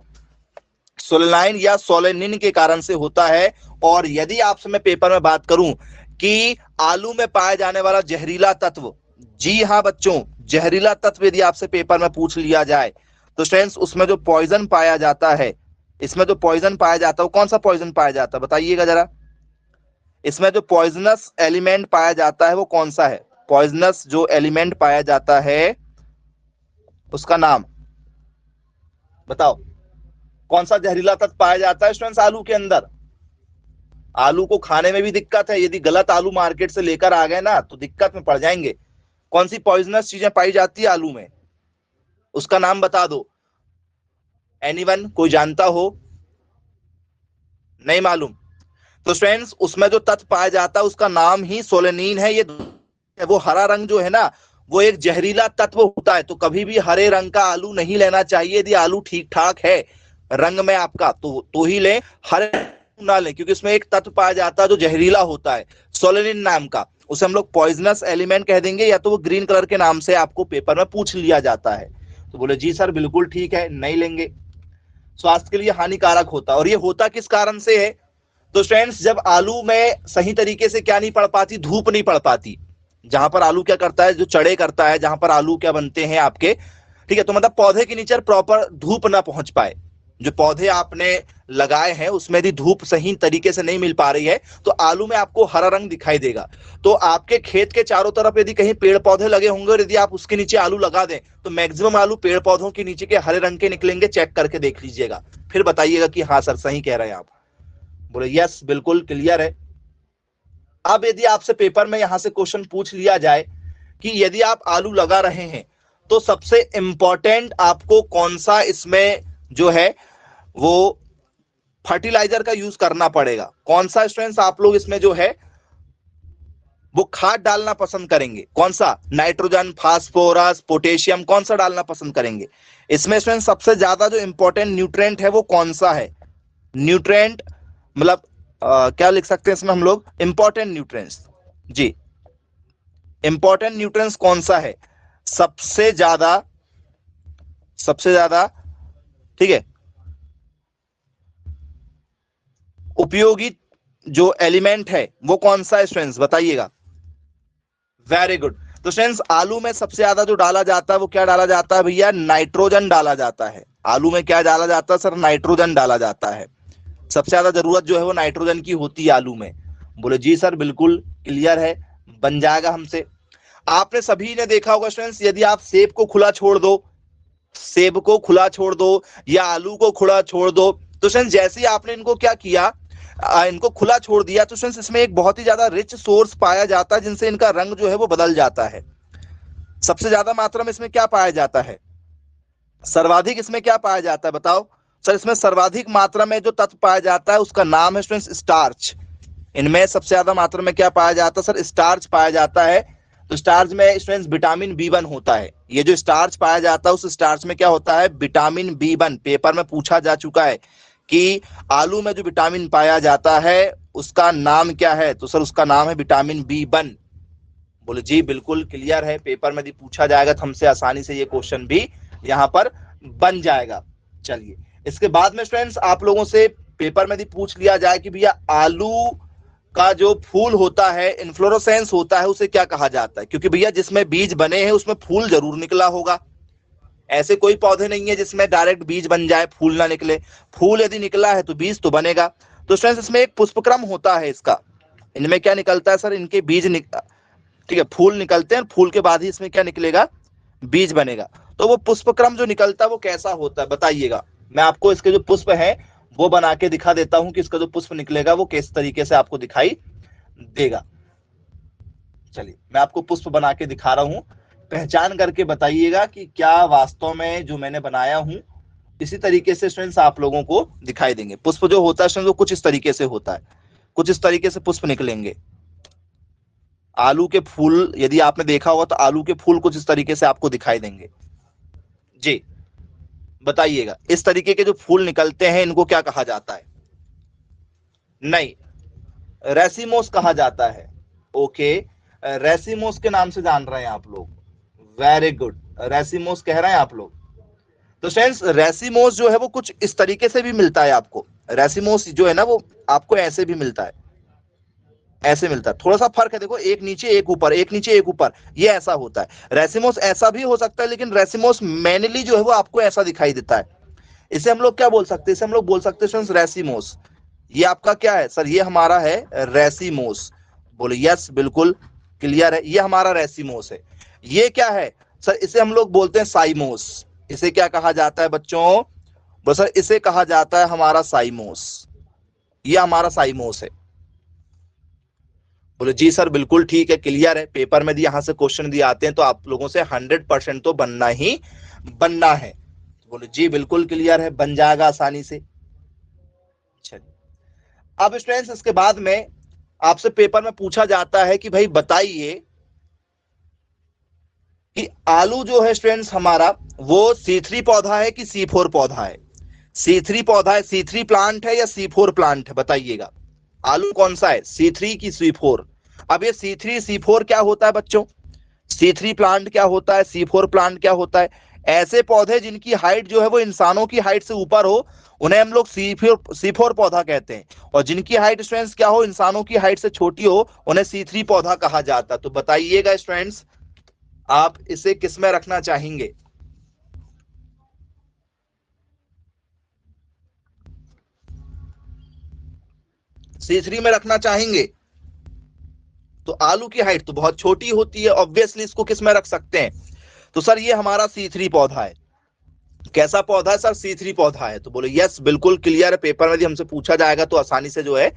सोलेनाइन या सोलेनिन के कारण से होता है। और यदि आपसे मैं पेपर में बात करूं कि आलू में पाया जाने वाला जहरीला तत्व, जी हाँ बच्चों, जहरीला तत्व यदि आपसे पेपर में पूछ लिया जाए तो स्टूडेंट्स उसमें जो पॉइजन पाया जाता है, इसमें जो पॉइजन पाया जाता है वो कौन सा पॉइजन पाया जाता है बताइएगा जरा, इसमें जो पॉइजनस एलिमेंट पाया जाता है वो कौन सा है, पॉइजनस जो एलिमेंट पाया जाता है उसका नाम बताओ, कौन सा जहरीला तत्व पाया जाता है स्टूडेंट्स आलू के अंदर। आलू को खाने में भी दिक्कत है, यदि गलत आलू मार्केट से लेकर आ गए ना तो दिक्कत में पड़ जाएंगे। कौन सी पॉइजनस चीजें पाई जाती है आलू में, उसका नाम बता दो, एनीवन, कोई जानता हो, नहीं मालूम, तो फ्रेंड्स उसमें जो तत्व पाया जाता है उसका नाम ही सोलेनिन है। ये वो हरा रंग जो है ना वो एक जहरीला तत्व होता है, तो कभी भी हरे रंग का आलू नहीं लेना चाहिए। यदि आलू ठीक ठाक है रंग में आपका तो ही लें, हरे ना लें, क्योंकि इसमें एक तत्व पाया जाता है जो जहरीला होता है सोलेनिन नाम का, उसे हम लोग पॉइजनस एलिमेंट कह देंगे, या तो वो ग्रीन कलर के नाम से आपको पेपर में पूछ लिया जाता है। तो बोले जी सर बिल्कुल ठीक है, नहीं लेंगे, स्वास्थ्य के लिए हानिकारक होता है। और ये होता किस कारण से है, तो स्टूडेंट्स जब आलू में सही तरीके से क्या नहीं पड़ पाती, धूप नहीं पड़ पाती, जहां पर आलू क्या करता है, जो चढ़े करता है, जहां पर आलू क्या बनते हैं आपके, ठीक है, तो मतलब पौधे के नीचे प्रॉपर धूप ना पहुंच पाए, जो पौधे आपने लगाए हैं उसमें यदि धूप सही तरीके से नहीं मिल पा रही है तो आलू में आपको हरा रंग दिखाई देगा। तो आपके खेत के चारों तरफ यदि कहीं पेड़ पौधे लगे होंगे और यदि आप उसके नीचे आलू लगा दें तो मैक्सिमम आलू पेड़ पौधों के नीचे के हरे रंग के निकलेंगे। चेक करके देख लीजिएगा, फिर बताइएगा कि हाँ सर सही कह रहे हैं आप। बोले यस बिल्कुल क्लियर है। अब यदि आपसे पेपर में यहां से क्वेश्चन पूछ लिया जाए कि यदि आप आलू लगा रहे हैं तो सबसे इंपॉर्टेंट आपको कौन सा इसमें जो है वो फर्टिलाइजर का यूज करना पड़ेगा, कौन सा स्टूडेंट्स आप लोग इसमें जो है वो खाद डालना पसंद करेंगे, कौन सा नाइट्रोजन, फास्फोरस, पोटेशियम, कौन सा डालना पसंद करेंगे? इसमें स्टूडेंट्स सबसे ज्यादा जो इंपॉर्टेंट न्यूट्रिएंट है वो कौन सा है? न्यूट्रिएंट मतलब क्या लिख सकते हैं इसमें हम लोग? Important nutrients. जी, इंपॉर्टेंट न्यूट्रिएंट्स कौन सा है सबसे ज्यादा ठीक है उपयोगी जो एलिमेंट है वो कौन सा है स्टूडेंट्स बताइएगा। Very good. तो स्टूडेंट्स आलू में सबसे ज्यादा जो डाला जाता है वो क्या डाला जाता है भैया? नाइट्रोजन डाला जाता है। आलू में क्या डाला जाता है सर? नाइट्रोजन डाला जाता है। सबसे ज्यादा जरूरत जो है वो नाइट्रोजन की होती है आलू में। बोले जी सर बिल्कुल क्लियर है, बन जाएगा हमसे। आपने सभी ने देखा होगा स्टूडेंट्स, यदि आप सेब को खुला छोड़ दो, सेब को खुला छोड़ दो या आलू को खुला छोड़ दो, तो स्टूडेंट्स जैसे ही आपने इनको क्या किया, इनको खुला छोड़ दिया, तो स्टूडेंट्स इसमें एक बहुत ही ज्यादा रिच सोर्स पाया जाता है जिनसे इनका रंग जो है वो बदल जाता है। सबसे ज्यादा मात्रा में इसमें क्या पाया जाता है? सर्वाधिक इसमें क्या पाया जाता है बताओ सर? इसमें सर्वाधिक मात्रा में जो तत्व पाया जाता है उसका नाम है स्टूडेंट्स स्टार्च। इनमें सबसे ज्यादा मात्रा में क्या पाया जाता है सर? स्टार्च पाया जाता है। तो स्टार्च में स्टूडेंट्स विटामिन B1 होता है। ये जो स्टार्च पाया जाता है उस स्टार्च में क्या होता है? Vitamin B1। पेपर में पूछा जा चुका है कि आलू में जो विटामिन पाया जाता है उसका नाम क्या है? तो सर उसका नाम है विटामिन B1। बोले जी बिल्कुल क्लियर है, पेपर में यदि पूछा जाएगा तो हमसे आसानी से ये क्वेश्चन भी यहाँ पर बन जाएगा। चलिए, इसके बाद में स्टूडेंट्स आप लोगों से पेपर में यदि पूछ लिया जाए कि भैया आलू का जो फूल होता है, इन्फ्लोरोसेंस होता है, उसे क्या कहा जाता है? क्योंकि भैया जिसमें बीज बने हैं उसमें फूल जरूर निकला होगा। ऐसे कोई पौधे नहीं है जिसमें डायरेक्ट बीज बन जाए फूल ना निकले। फूल यदि निकला है तो बीज तो बनेगा। तो स्टूडेंट्स इसमें एक पुष्पक्रम होता है इसका। इनमें क्या निकलता है सर? इनके बीज ठीक है, फूल निकलते हैं, फूल के बाद ही इसमें क्या निकलेगा? बीज बनेगा। तो वो पुष्पक्रम जो निकलता है वो कैसा होता है बताइएगा। मैं आपको इसके जो पुष्प है वो बना के दिखा देता हूं कि इसका जो पुष्प निकलेगा वो किस तरीके से आपको दिखाई देगा। चलिए मैं आपको पुष्प बना के दिखा रहा हूं, पहचान करके बताइएगा कि क्या वास्तव में जो मैंने बनाया हूं इसी तरीके से स्टूडेंट्स आप लोगों को दिखाई देंगे। पुष्प जो होता है स्टूडेंट्स वो कुछ इस तरीके से होता है, कुछ इस तरीके से पुष्प निकलेंगे। आलू के फूल यदि आपने देखा होगा तो आलू के फूल कुछ इस तरीके से आपको दिखाई देंगे। जी बताइएगा, इस तरीके के जो फूल निकलते हैं इनको क्या कहा जाता है? नहीं, रेसिमोस कहा जाता है। ओके, रेसिमोस के नाम से जान रहे हैं आप लोग। वेरी गुड, रेसिमोस कह रहे हैं आप लोग। तो फ्रेंड्स रेसिमोस जो है वो कुछ इस तरीके से भी मिलता है आपको। रेसिमोस जो है ना वो आपको ऐसे भी मिलता है, ऐसे मिलता है। थोड़ा सा फर्क है, देखो एक नीचे एक ऊपर, एक नीचे एक ऊपर, ये ऐसा होता है। रेसिमोस ऐसा भी हो सकता है लेकिन रेसिमोस मेनली जो है वो आपको ऐसा दिखाई देता है। इसे हम लोग क्या बोल सकते हैं? इसे हम लोग बोल सकते हैं रेसिमोस। ये आपका क्या है सर? ये हमारा है रेसिमोस। बोले यस बिल्कुल क्लियर है, ये हमारा रेसिमोस है। ये क्या है सर? इसे हम लोग बोलते हैं साइमोस। इसे क्या कहा जाता है बच्चों? बोले सर इसे कहा जाता है हमारा साइमोस। ये हमारा साइमोस है। बोले जी सर बिल्कुल ठीक है, क्लियर है। पेपर में यहां से क्वेश्चन दिए आते हैं तो आप लोगों से 100% तो बनना ही बनना है। बोले जी बिल्कुल क्लियर है, बन जाएगा आसानी से। चलिए, अब स्टूडेंट्स इसके बाद में आपसे पेपर में पूछा जाता है कि भाई बताइए कि आलू जो है स्टूडेंट्स हमारा वो C3 पौधा है कि C4 पौधा है? C3 पौधा है, C3 प्लांट है या C4 प्लांट है बताइएगा। आलू कौन सा है, C3 की C4? अब ये C3 C4 क्या होता है बच्चों? C3 प्लांट क्या होता है, C4 प्लांट क्या होता है? ऐसे पौधे जिनकी हाइट जो है वो इंसानों की हाइट से ऊपर हो उन्हें हम लोग C4 पौधा कहते हैं, और जिनकी हाइट स्टूडेंट्स क्या हो, इंसानों की हाइट से छोटी हो, उन्हें C3 पौधा कहा जाता है। तो बताइएगा स्टूडेंट्स आप इसे किस में रखना चाहेंगे? C3 में रखना चाहेंगे तो आलू की हाइट तो बहुत छोटी होती है, ऑब्वियसली इसको किस में रख सकते हैं? तो सर ये हमारा C3 पौधा है। कैसा पौधा है सर? C3 पौधा है। तो बोले यस बिल्कुल क्लियर है, पेपर में यदि हमसे पूछा जाएगा तो आसानी से जो है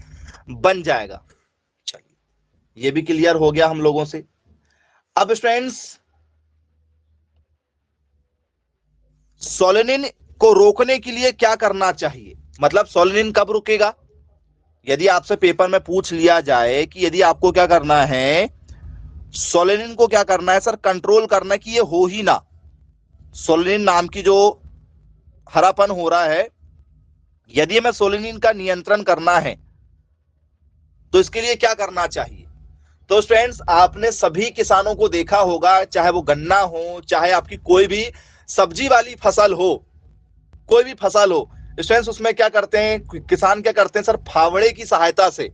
बन जाएगा। चलिए ये भी क्लियर हो गया हम लोगों से। अब स्टूडेंट्स सोलेनिन को रोकने के लिए क्या करना चाहिए? मतलब सोलेनिन कब रुकेगा? यदि आपसे पेपर में पूछ लिया जाए कि यदि आपको क्या करना है, सोलेनिन को क्या करना है सर? कंट्रोल करना है कि ये हो ही ना, सोलेनिन नाम की जो हरापन हो रहा है, यदि हमें सोलेनिन का नियंत्रण करना है तो इसके लिए क्या करना चाहिए? तो स्टूडेंट्स आपने सभी किसानों को देखा होगा, चाहे वो गन्ना हो, चाहे आपकी कोई भी सब्जी वाली फसल हो, कोई भी फसल हो स्टूडेंट्स, उसमें क्या करते हैं किसान? क्या करते हैं सर? फावड़े की सहायता से,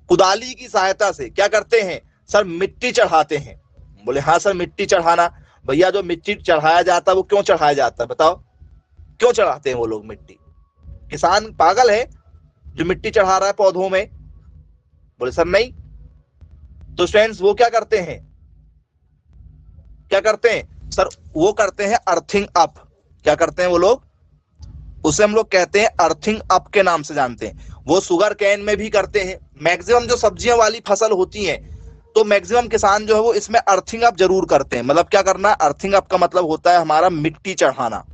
कुदाली की सहायता से क्या करते हैं सर? मिट्टी चढ़ाते हैं। बोले हाँ सर मिट्टी चढ़ाना। भैया जो मिट्टी चढ़ाया जाता है वो क्यों चढ़ाया जाता है बताओ? क्यों चढ़ाते हैं वो लोग मिट्टी? किसान पागल है जो मिट्टी चढ़ा रहा है पौधों में? बोले सर नहीं। तो स्टूडेंट्स वो क्या करते हैं? क्या करते हैं सर? वो करते हैं अर्थिंग अप। क्या करते हैं वो लोग? उसे हम लोग कहते हैं अर्थिंग अप के नाम से जानते हैं। वो शुगर कैन में भी करते हैं। मैक्सिमम जो सब्जियों वाली फसल होती है तो मैक्सिमम किसान जो है वो इसमें अर्थिंग अप जरूर करते हैं। मतलब क्या करना? अर्थिंग अप का मतलब होता है हमारा मिट्टी चढ़ाना।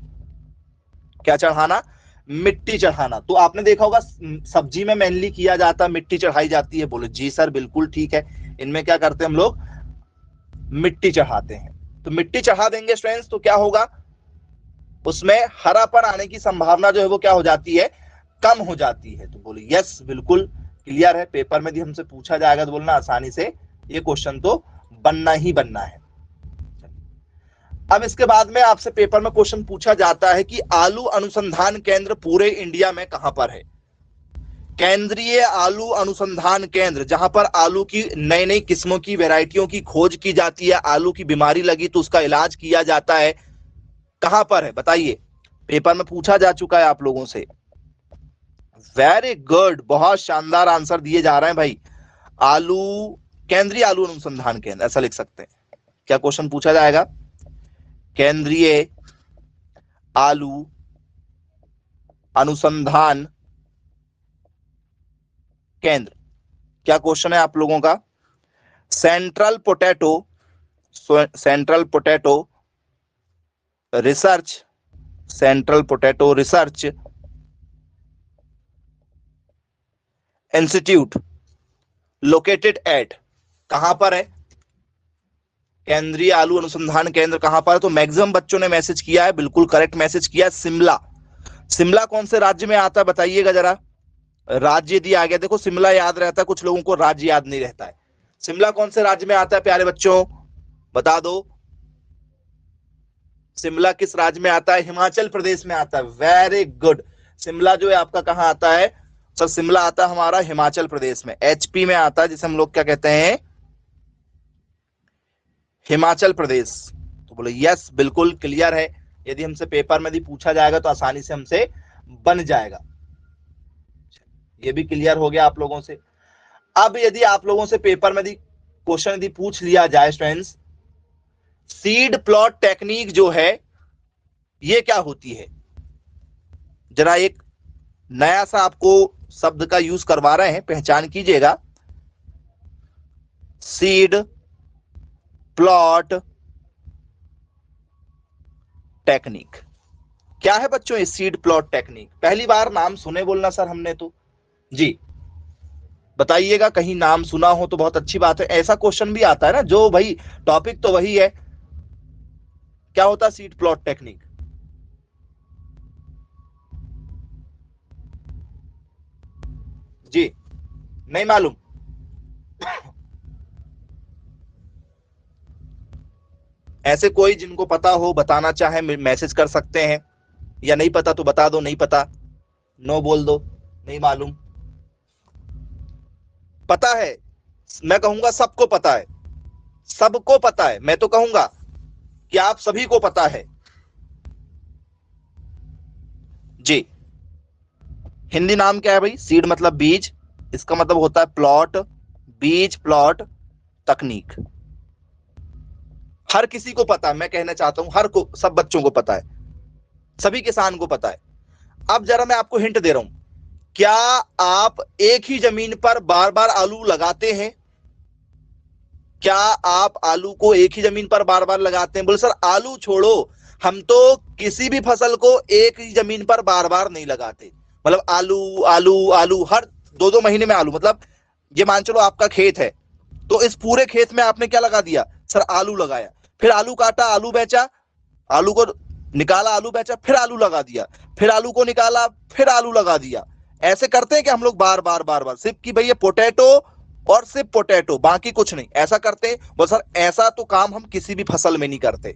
क्या चढ़ाना? मिट्टी चढ़ाना। तो आपने देखा होगा सब्जी में मेनली किया जाता है, मिट्टी चढ़ाई जाती है। बोले जी सर बिल्कुल ठीक है, इनमें क्या करते हैं हम लोग? मिट्टी चढ़ाते हैं। तो मिट्टी चढ़ा देंगे स्टूडेंट्स तो क्या होगा? उसमें हरापन आने की संभावना जो है वो क्या हो जाती है? कम हो जाती है। तो बोले यस बिल्कुल क्लियर है, पेपर में भी हमसे पूछा जाएगा तो बोलना आसानी से ये क्वेश्चन तो बनना ही बनना है। अब इसके बाद में आपसे पेपर में क्वेश्चन पूछा जाता है कि आलू अनुसंधान केंद्र पूरे इंडिया में कहां पर है? केंद्रीय आलू अनुसंधान केंद्र, जहां पर आलू की नई नई किस्मों की वैरायटियों की खोज की जाती है, आलू की बीमारी लगी तो उसका इलाज किया जाता है, कहां पर है बताइए? पेपर में पूछा जा चुका है आप लोगों से। वेरी गुड, बहुत शानदार आंसर दिए जा रहे हैं भाई। आलू, केंद्रीय आलू अनुसंधान केंद्र ऐसा लिख सकते हैं। क्या क्वेश्चन पूछा जाएगा? केंद्रीय आलू अनुसंधान केंद्र, क्या क्वेश्चन है आप लोगों का? Central potato, central potato research, central potato research institute located at, कहां पर है? केंद्रीय आलू अनुसंधान केंद्र कहां पर है? तो मैक्सिमम बच्चों ने मैसेज किया है, बिल्कुल करेक्ट मैसेज किया, शिमला। शिमला कौन से राज्य में आता है बताइएगा जरा? राज्य दिया गया, देखो शिमला याद रहता है, कुछ लोगों को राज्य याद नहीं रहता है। शिमला कौन से राज्य में आता है प्यारे बच्चों? बता दो, शिमला किस राज्य में आता है? हिमाचल प्रदेश में आता है। वेरी गुड, शिमला जो है आपका कहां आता है सर? शिमला आता है हमारा हिमाचल प्रदेश में, एचपी में आता है, जिसे हम लोग क्या कहते हैं? हिमाचल प्रदेश। तो बोले यस बिल्कुल क्लियर है, यदि हमसे पेपर में भी पूछा जाएगा तो आसानी से हमसे बन जाएगा। ये भी क्लियर हो गया आप लोगों से। अब यदि आप लोगों से पेपर में क्वेश्चन यदि पूछ लिया जाए स्टूडेंट्स, सीड प्लॉट टेक्निक जो है ये क्या होती है? जरा एक नया सा आपको शब्द का यूज करवा रहे हैं, पहचान कीजिएगा। सीड प्लॉट टेक्निक क्या है बच्चों? ये सीड प्लॉट टेक्निक पहली बार नाम सुने बोलना सर हमने तो। जी बताइएगा, कहीं नाम सुना हो तो बहुत अच्छी बात है। ऐसा क्वेश्चन भी आता है ना जो भाई टॉपिक तो वही है, क्या होता है सीड प्लॉट टेक्निक? जी नहीं मालूम? ऐसे कोई जिनको पता हो बताना चाहे मैसेज कर सकते हैं, या नहीं पता तो बता दो नहीं पता, नो बोल दो, नहीं मालूम। पता है, मैं कहूंगा सबको पता है, सबको पता है, मैं तो कहूंगा कि आप सभी को पता है। जी हिंदी नाम क्या है भाई? सीड मतलब बीज, इसका मतलब होता है प्लॉट, बीज प्लॉट तकनीक। हर किसी को पता है, मैं कहना चाहता हूं हर को, सब बच्चों को पता है, सभी किसान को पता है। अब जरा मैं आपको हिंट दे रहा हूं, क्या आप एक ही जमीन पर बार बार आलू लगाते हैं? क्या आप आलू को एक ही जमीन पर बार बार लगाते हैं? बोले सर आलू छोड़ो, हम तो किसी भी फसल को एक ही जमीन पर बार बार नहीं लगाते। मतलब आलू आलू आलू हर 2-2 महीने में आलू, मतलब ये मान चलो आपका खेत है, तो इस पूरे खेत में आपने क्या लगा दिया? सर आलू लगाया, फिर आलू काटा, आलू बेचा, आलू को निकाला, आलू बेचा, फिर आलू लगा दिया, फिर आलू को निकाला, फिर आलू लगा दिया। ऐसे करते हैं कि हम लोग बार बार बार बार, सिर्फ कि भैया पोटैटो और सिर्फ पोटैटो, बाकी कुछ नहीं, ऐसा करते हैं? बोल सर ऐसा तो काम हम किसी भी फसल में नहीं करते।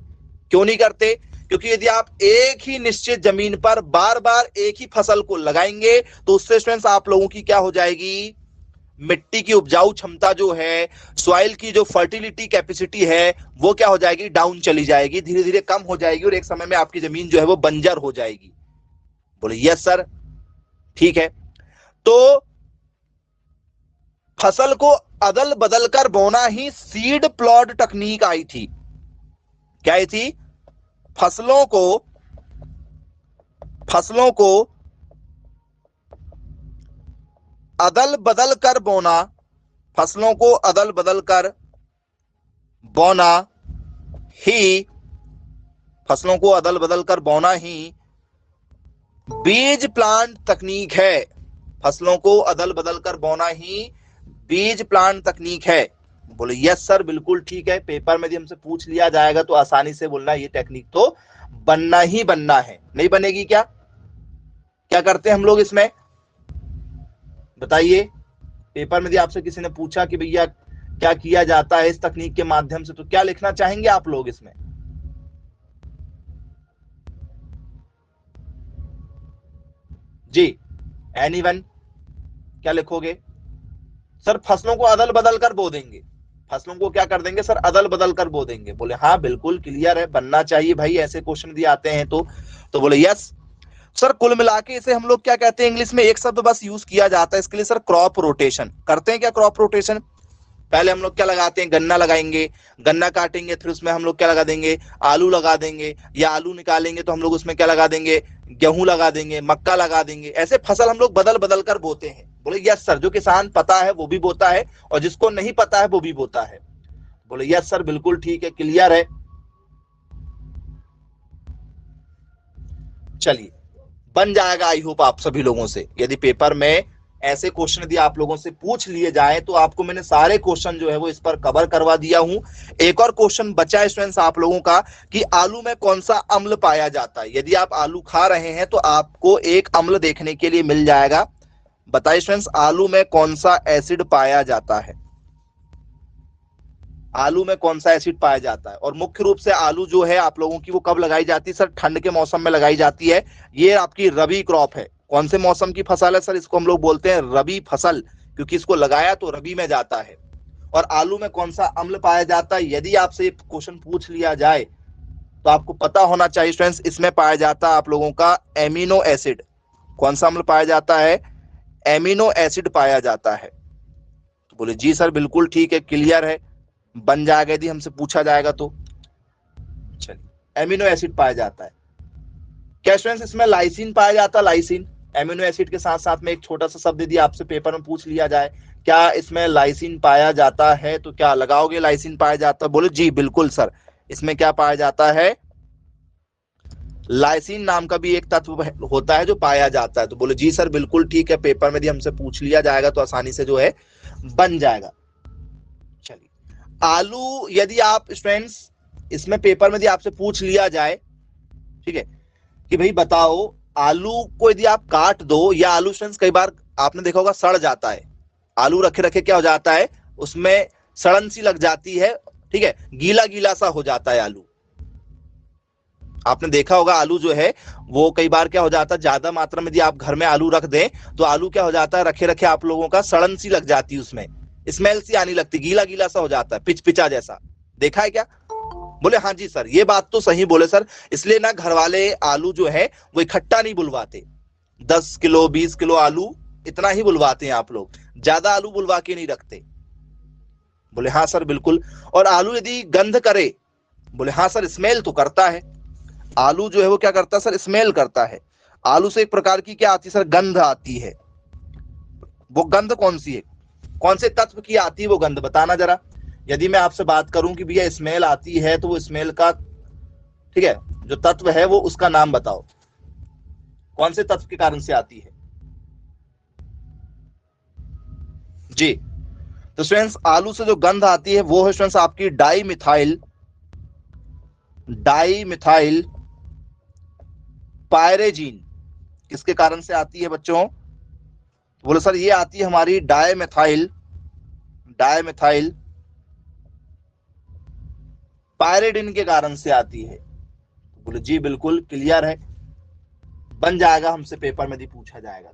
क्यों नहीं करते? क्योंकि यदि आप एक ही निश्चित जमीन पर बार बार एक ही फसल को लगाएंगे तो उससे स्टूडेंट्स आप लोगों की क्या हो जाएगी? मिट्टी की उपजाऊ क्षमता जो है, सॉइल की जो फर्टिलिटी कैपेसिटी है, वो क्या हो जाएगी? डाउन चली जाएगी, धीरे धीरे कम हो जाएगी, और एक समय में आपकी जमीन जो है वो बंजर हो जाएगी। बोले यस सर, ठीक है। तो फसल को अदल बदल कर बोना ही सीड प्लॉट तकनीक आई थी। क्या आई थी? फसलों को अदल बदल कर बोना, फसलों को अदल बदल कर बोना ही, फसलों को अदल बदल कर बोना ही बीज प्लांट तकनीक है। फसलों को अदल बदल कर बोना ही बीज प्लांट तकनीक है। बोले यस सर, बिल्कुल ठीक है। पेपर में यदि हमसे पूछ लिया जाएगा तो आसानी से बोलना ये टेक्निक तो बनना ही बनना है। नहीं बनेगी क्या? क्या करते हैं हम लोग इसमें, बताइए। पेपर में यदि आपसे किसी ने पूछा कि भैया क्या किया जाता है इस तकनीक के माध्यम से, तो क्या लिखना चाहेंगे आप लोग इसमें? जी, एनीवन, क्या लिखोगे? सर फसलों को अदल बदल कर बो देंगे। फसलों को क्या कर देंगे सर? अदल बदल कर बो देंगे। बोले हाँ बिल्कुल क्लियर है, बनना चाहिए भाई, ऐसे क्वेश्चन दिए आते हैं तो बोले यस सर। कुल मिला के इसे हम लोग क्या कहते हैं? इंग्लिश में एक शब्द बस यूज किया जाता है इसके लिए सर, क्रॉप रोटेशन। करते हैं क्या क्रॉप रोटेशन? पहले हम लोग क्या लगाते हैं? गन्ना लगाएंगे, गन्ना काटेंगे, फिर उसमें हम लोग क्या लगा देंगे? आलू लगा देंगे, या आलू निकालेंगे तो हम लोग उसमें क्या लगा देंगे? गेहूं लगा देंगे, मक्का लगा देंगे। ऐसे फसल हम लोग बदल बदल कर बोते हैं। बोले यस सर, जो किसान पता है वो भी बोता है और जिसको नहीं पता है वो भी बोता है। बोले यस सर, बिल्कुल ठीक है, क्लियर है। चलिए, बन जाएगा आई होप आप सभी लोगों से। यदि पेपर में ऐसे क्वेश्चन यदि आप लोगों से पूछ लिए जाए तो आपको मैंने सारे क्वेश्चन जो है वो इस पर कवर करवा दिया हूं। एक और क्वेश्चन बचा है स्टूडेंट्स आप लोगों का कि आलू में कौन सा अम्ल पाया जाता है। यदि आप आलू खा रहे हैं तो आपको एक अम्ल देखने के लिए मिल जाएगा। बताइए स्टूडेंट्स, आलू में कौन सा एसिड पाया जाता है? आलू में कौन सा एसिड पाया जाता है? और मुख्य रूप से आलू जो है आप लोगों की वो कब लगाई जाती है सर? ठंड के मौसम में लगाई जाती है। ये आपकी रबी क्रॉप है। कौन से मौसम की फसल है सर? इसको हम लोग बोलते हैं रबी फसल, क्योंकि इसको लगाया तो रबी में जाता है। और आलू में कौन सा अम्ल पाया जाता है? यदि आपसे ये क्वेश्चन पूछ लिया जाए तो आपको पता होना चाहिए स्टूडेंट्स, इसमें पाया जाता है आप लोगों का एमिनो एसिड। कौन सा अम्ल पाया जाता है? एमिनो एसिड पाया जाता है। तो बोले जी सर बिल्कुल ठीक है, क्लियर है, बन जाएगा यदि हमसे पूछा जाएगा तो। चलिए, एमिनो एसिड पाया जाता है। क्या स्टूडेंट्स इसमें लाइसिन पाया जाता है? लाइसिन, एमिनो एसिड के साथ साथ में एक छोटा सा शब्द यदि आपसे पेपर में पूछ लिया जाए क्या इसमें लाइसिन पाया जाता है, तो क्या लगाओगे लाइसिन पाया जाता है? बोले जी बिल्कुल सर, इसमें क्या पाया जाता है? लाइसिन नाम का भी एक तत्व होता है जो पाया जाता है। तो बोले जी सर बिल्कुल ठीक है, पेपर में यदि हमसे पूछ लिया जाएगा तो आसानी से जो है बन जाएगा। चलिए, आलू यदि आप स्टूडेंट्स इसमें पेपर में यदि आपसे पूछ लिया जाए, ठीक है, कि भाई बताओ आलू को यदि आप काट दो, या आलू स्टूडेंट्स कई बार आपने देखा होगा सड़ जाता है। आलू रखे रखे क्या हो जाता है? उसमें सड़न सी लग जाती है, ठीक है, गीला गीला सा हो जाता है आलू। आपने देखा होगा आलू जो है वो कई बार क्या हो जाता है, ज्यादा मात्रा में यदि आप घर में आलू रख दें तो आलू क्या हो जाता है, रखे रखे आप लोगों का सड़न सी लग जाती है, उसमें स्मेल सी आने लगती, गीला गीला सा हो जाता है, पिचपिचा जैसा। देखा है क्या? बोले हाँ जी सर, ये बात तो सही बोले सर। इसलिए ना घर वाले आलू जो है वो इकट्ठा नहीं बुलवाते, 10 किलो 20 किलो आलू इतना ही बुलवाते हैं आप लोग। ज्यादा आलू बुलवा के नहीं रखते। बोले हाँ सर बिल्कुल। और आलू यदि गंध करे, बोले हाँ सर स्मेल तो करता है। आलू जो है वो क्या करता है सर, स्मेल करता है। आलू से एक प्रकार की क्या आती है सर, गंध आती है। वो गंध कौन सी है, कौन से तत्व की आती है वो गंध, बताना जरा। यदि मैं आपसे बात करूं कि भैया स्मेल आती है, तो वो स्मेल का, ठीक है, जो तत्व है वो उसका नाम बताओ, कौन से तत्व के कारण से आती है जी। तो स्टूडेंट्स आलू से जो गंध आती है वो है स्टूडेंट्स आपकी डाई मिथाइल पायरेजीन। किसके कारण से आती है बच्चों, बोले सर ये आती है हमारी डाई मिथाइल पायरेडिन के कारण से आती है। बोले जी बिल्कुल क्लियर है, बन जाएगा हमसे पेपर में यदि पूछा जाएगा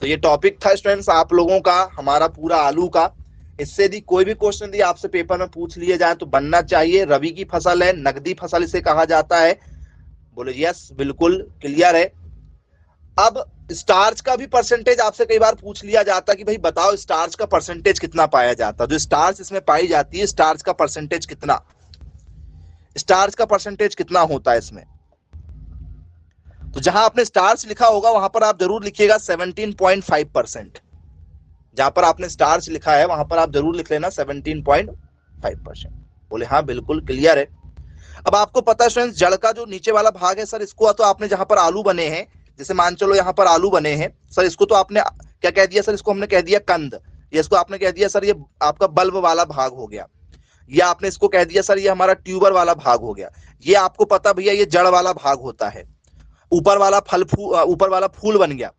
तो ये टॉपिक था स्टूडेंट्स आप लोगों का, हमारा पूरा आलू का। इससे यदि कोई भी क्वेश्चन यदि आपसे पेपर में पूछ लिए जाए तो बनना चाहिए। रबी की फसल है, नकदी फसल इसे कहा जाता है। बोले यस बिल्कुल क्लियर है। अब स्टार्च का भी परसेंटेज आपसे कई बार पूछ लिया जाता कि भाई बताओ स्टार्च का परसेंटेज कितना पाया जाता, जो स्टार्च इसमें पाई जाती है स्टार्च का परसेंटेज कितना, स्टार्च का परसेंटेज कितना होता है इसमें। तो जहां आपने स्टार्च लिखा होगा वहां पर आप जरूर लिखिएगा 17.5%। जहां पर आपने स्टार्च लिखा है वहां पर आप जरूर लिख लेना 17.5%। बोले हाँ बिल्कुल क्लियर है। अब आपको पता है स्टूडेंट्स जड़ का जो नीचे वाला भाग है सर, इसको तो आपने जहां पर आलू बने हैं, जैसे मान चलो यहाँ पर आलू बने हैं सर, इसको तो आपने क्या कह दिया सर, इसको हमने कह दिया कंद, ये इसको आपने कह दिया सर ये आपका बल्ब वाला भाग हो गया, या आपने इसको कह दिया सर ये हमारा ट्यूबर वाला भाग हो गया। ये आपको पता भैया ये जड़ वाला भाग होता है, ऊपर वाला ऊपर वाला फूल बन गया।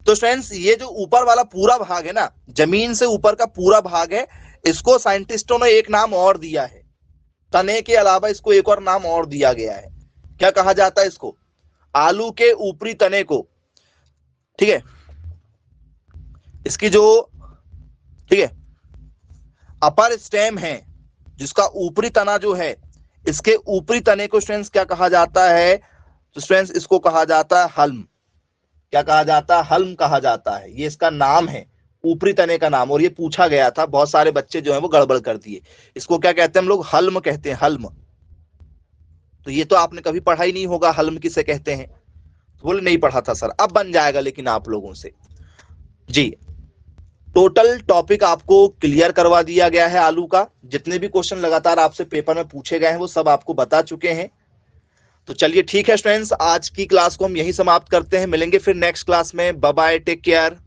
तो फ्रेंड्स ये जो ऊपर वाला पूरा भाग है ना, जमीन से ऊपर का पूरा भाग है, इसको साइंटिस्टों ने एक नाम और दिया है, तने के अलावा इसको एक और नाम और दिया गया है। क्या कहा जाता है इसको, आलू के ऊपरी तने को, ठीक है, इसकी जो, ठीक है, अपर स्टेम है, जिसका ऊपरी तना जो है, इसके ऊपरी तने को स्टूडेंट्स क्या कहा जाता है, तो स्टूडेंट्स इसको कहा जाता है हल्म। क्या कहा जाता है, हल्म कहा जाता है, ये इसका नाम है, ऊपरी तने का नाम। और ये पूछा गया था, बहुत सारे बच्चे जो है वो गड़बड़ कर दिए, इसको क्या कहते हैं हम लोग, हल्म कहते हैं, हल्म। तो ये तो आपने कभी पढ़ा ही नहीं होगा हल्म किसे कहते हैं, तो बोले नहीं पढ़ा था सर, अब बन जाएगा लेकिन आप लोगों से जी। टोटल टॉपिक आपको क्लियर करवा दिया गया है आलू का, जितने भी क्वेश्चन लगातार आपसे पेपर में पूछे गए हैं वो सब आपको बता चुके हैं। तो चलिए ठीक है स्टूडेंट्स, आज की क्लास को हम यहीं समाप्त करते हैं, मिलेंगे फिर नेक्स्ट क्लास में। Bye bye, take care.